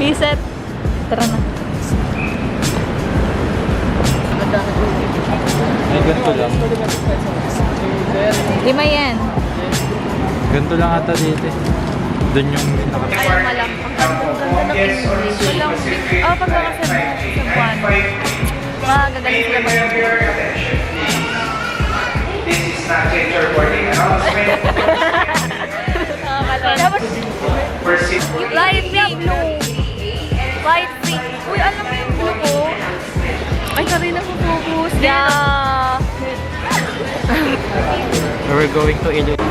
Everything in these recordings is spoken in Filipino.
Reset. Tara na. Ay, ganito lang. 5 yan. Ganito lang ata dito. Doon yung Ay, malang. Ang ganda ng English. Walang, pagkakasal mo sa buwan. Magagaling sila This is not gender boarding announcement. Light pink blue. Light pink. Uy, alam mo yung blue ko? Ay, Karina ko focus. Yeah. We're going to Iloilo.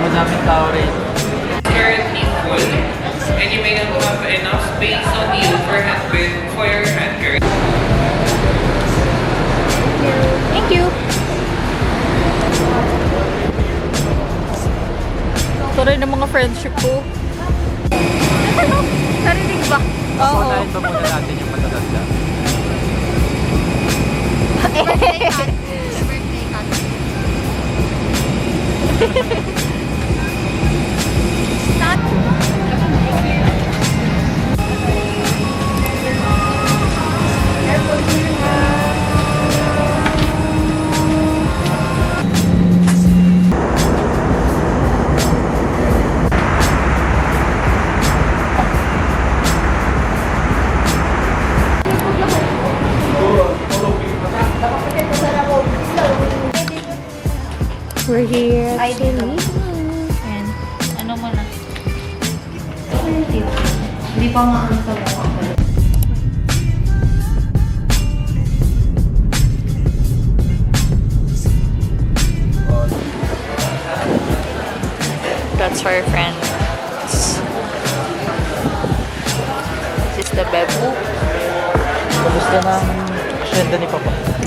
Madaming tao rin. Currently full, and you may not have enough space on the overhead bin for your hand carry. Thank you. Ito rin ang mga friendship ko. Narinig ba? Oo. Unahin ba muna natin yung matatanda? We're here at Iloilo. Ayan. Ano mo na? Hindi pa nga ang sabaw. That's for your friends. This is the Bebu. Kamusta na ang asyenda ni Papa?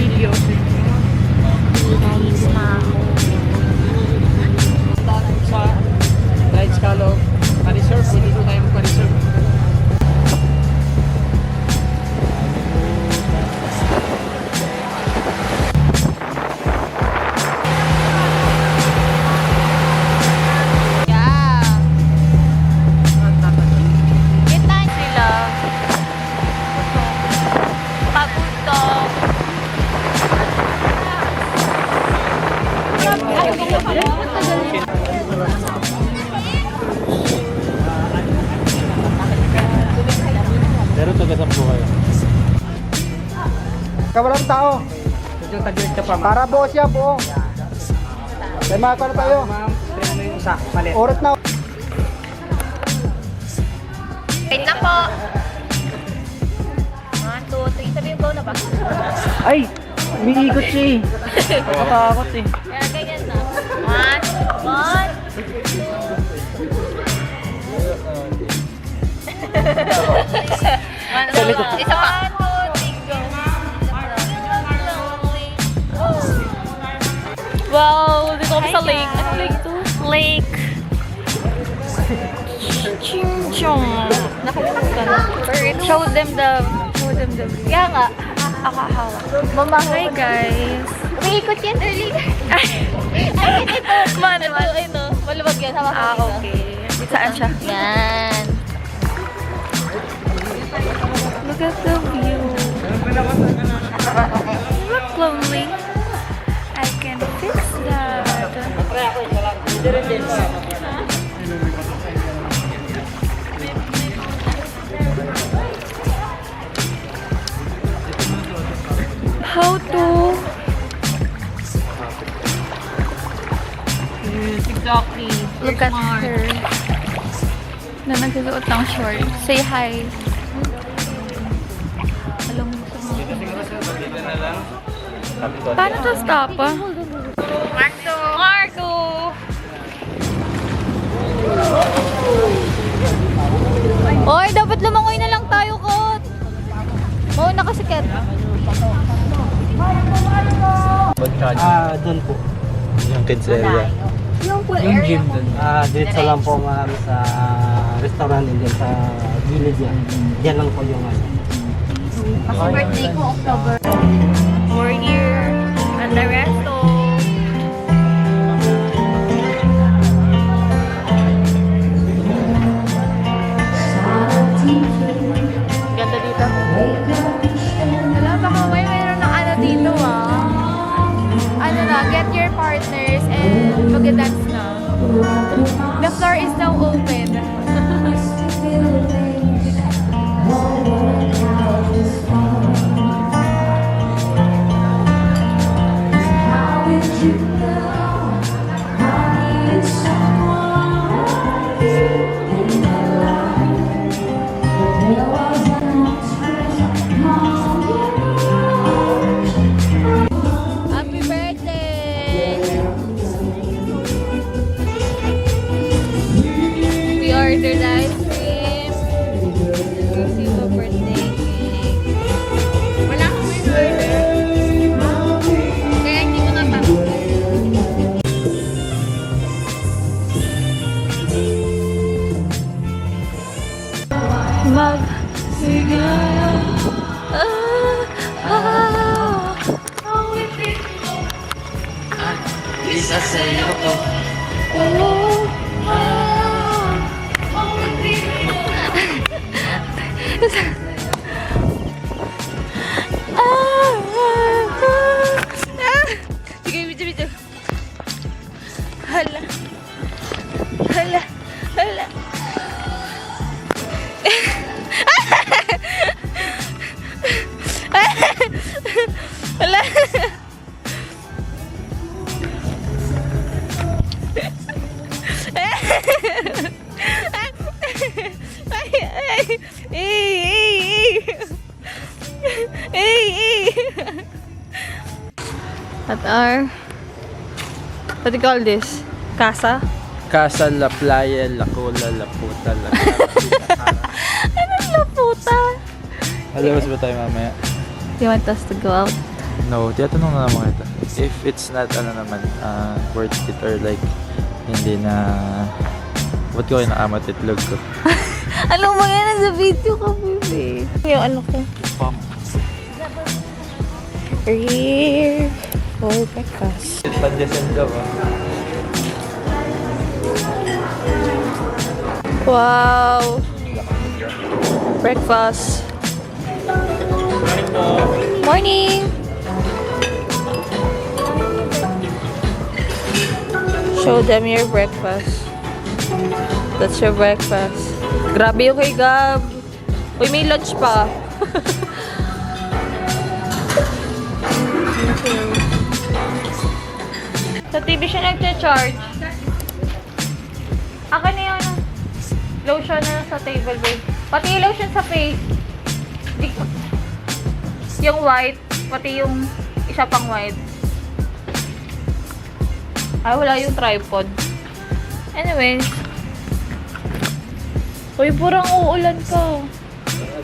Video. Sa Lights Calo, pa-reserve, hindi ko tayo pa-reserve. Yeah. Kita sila. Pagutong. Pero taga-sampu kayo. Kawalang tao. Yung taglit ka pa, ma'am. Para buo siya, buo. Kaya mga na tayo. Ma'am, train mo yung isa, malit. Orat na. Wait lang po. 1, 2, 3. Sabi yung go na ba? Ay, umiikot siya eh. Nakatakot eh. Kaya ganyan na. 1, 2. Isa pa. 1, 2, 3, go. Wow, dito kami sa lake. Anong lake to? Lake. Ching-chong. Nakalimutan ka na. Show them the... Kaya nga. Akahawa. Mama, hi guys. Umiikot yan early. Ay, ito. Manual. Ito. Maluwag yan. Okay. Saan siya? Yan. Look at the view. Look lonely. I can fix that. How to? Exactly. Look at her. Na nagsusuot ng short. Say hi. Alam mo sa mga... Paano to stop ah? Marco! Marco! Oy, dapat lumangoy na lang tayo ko. Yung kids area. Yung pool Yung area gym mo. dun. Diretso lang po ma'am sa restaurant din sa gilid yan. Diyan lang po yung ano. Kasi birthday ko October. We're here at the resto. Ganda dito. Wala, baka mayroon ng ano dito Ano na, get your partners and mag-dance na. The floor is now open. Happy birthday! We ordered ice cream. Receive a birthday cake. Wala akong order. Kaya hindi ko natanong. Magsigaya. Isa sa'yo ko. Sige, video. Hala. Hala. Hala. Hala. At our, what do you call this? Casa? Casa, La Playa, La Cola, La Puta, La Anong laputa? Alabas ba tayo mamaya? You want us to go out? No, tiyatanong na naman kita. If it's not, worth it or like, hindi na, ba't ko kayo nakamat itlog ko? Alam mo yan, nasa video ka, baby. Yung ano ko. Pump. Here for breakfast. Pandesal ka ba? Wow! Breakfast. Morning! Show them your breakfast. That's your breakfast. Grabe yung kay Gab. Uy, may lunch pa. Sa TV siya nagcha-charge. Akin na yung lotion na sa table, babe. Pati yung lotion sa face. Yung white, pati yung isa pang white. Ay, wala yung tripod. Anyways. Uy, purang uulan pa.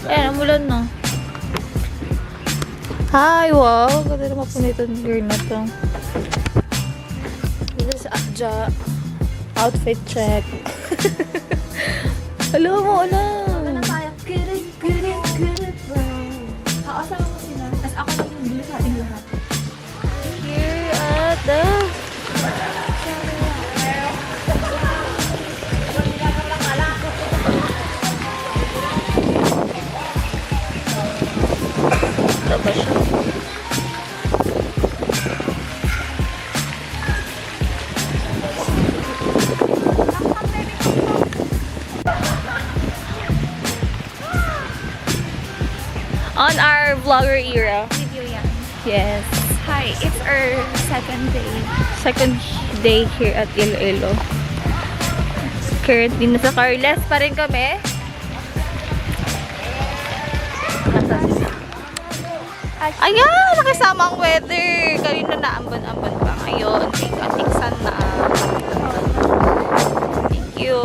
Ayan, umulan na. Hi, wow. Ganda naman po nito ng girl na to. This is Akja. Outfit check. Hello, umulan. Ano tayo? Get it, bro. Kakasama ko sila. As ako lang yung bilo sa ating lahat. Here at the... Tama siya. On our vlogger era. Yes. Hi, it's our second day. Second day here at Iloilo. Currently, nasa Carles pa rin kami. Ayan! Nakasama ang weather. Kanina naamban-amban pa. Ngayon, tig-atiksan na. Thank you.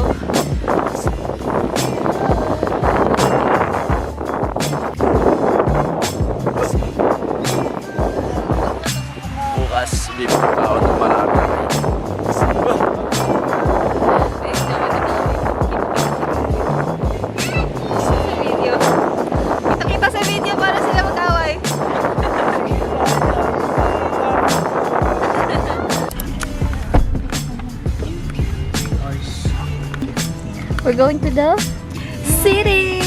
Bukas, bibig ako ng marami. We're going to the city!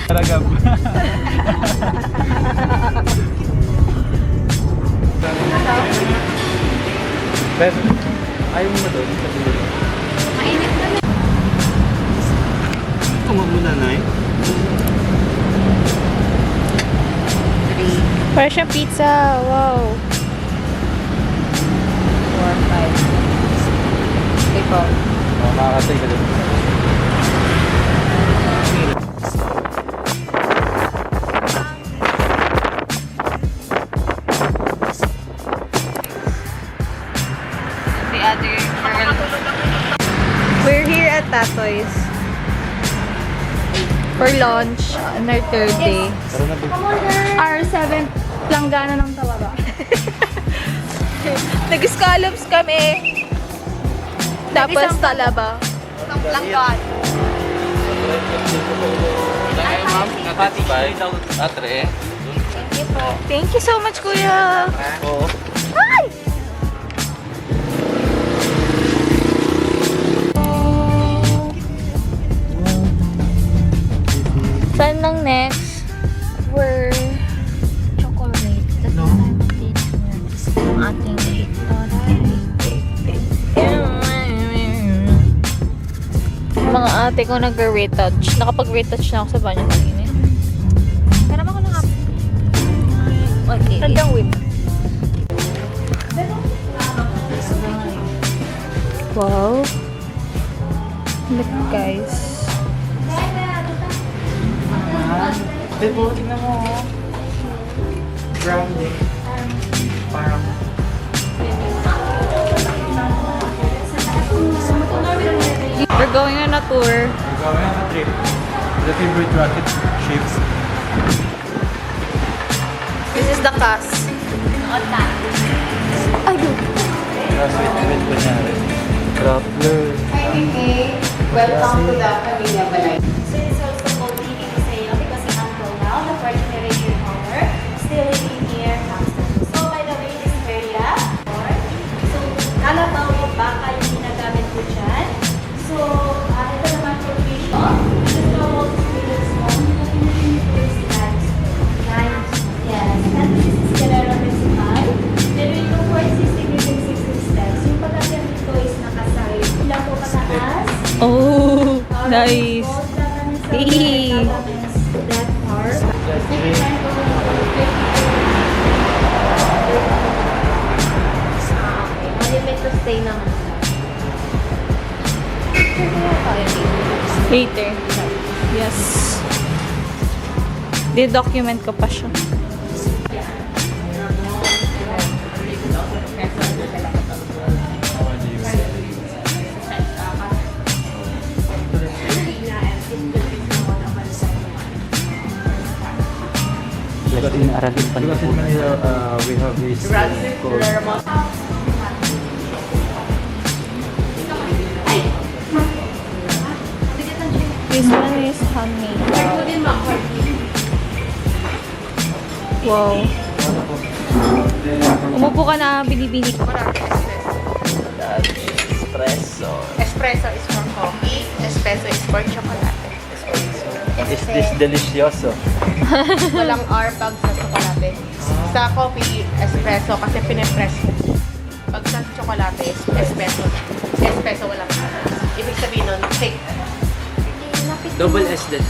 Talaga. Pero, ayaw mo doon sa dulo. Mainit na. Tumag mo na, Nay. Para siyang pizza. Wow. 4, 5. Ito. Makakatay ka doon. The other girl. We're here at Tatoy's for lunch on our third day. Tara na, babe. Our 7th langgana ng Tawara. Nag-scallops kami. Tapos talaba. Langgan. Nakatibay. Atre. Thank you po. Thank you so much, Kuya. Oo. Hi! Saan nang next? We're chocolate. That's the time of day ang ating mga ate ko nag-retouch. Nakapag-retouch na ako sa banyo kanina. Pero ako lang ako. Okay. Tandang whip. Wow. Look guys. Diba, tingnan mo, oh. Brown din. Parang... We're going on a tour. Gawin ang trip. The favorite rocket shapes. This is the cast. Ay, dude. Sweet kunyari. Grappler. Welcome to the Familia Balay. So it's also called Living Isayo because until now, the first generation owner still living here. So by the way, this area, so kalabaw o baka yung ginagamit ko dyan. So ito naman for fish. This is called Swedish home. Yes, and this is Guerrero Principal. Then we go for existing living 60 steps. Yung pagkakas dito is nakasay. Ilang po kataas. Oh, nice. Hey. That part. Limit to stay naman. Later. Yes. Di-document ko pa siya. Because in Manila, we have this called... This one is honey. Wow. Umupo ka na, binibini ko. Espresso. Espresso is for coffee. Espresso is for chocolate. Is this delicioso? Walang R pag sa chocolate. Sa coffee, espresso kasi pinipress. Pag sa chocolate, espresso. Espresso walang R. Ibig sabihin nun, take. Double S din.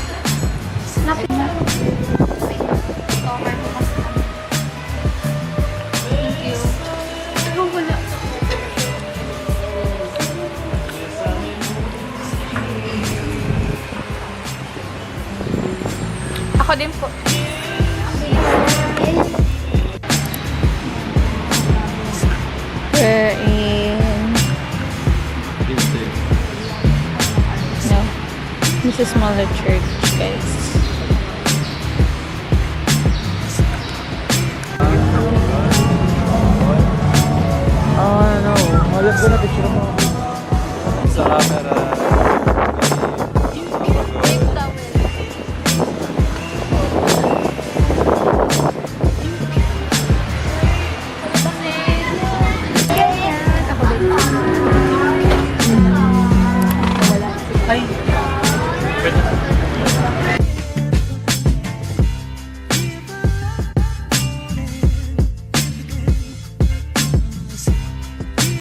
Ako din po. We're in... No. This is smaller church, guys. Oh no, alam ko na picture mo. Sa camera. Ay,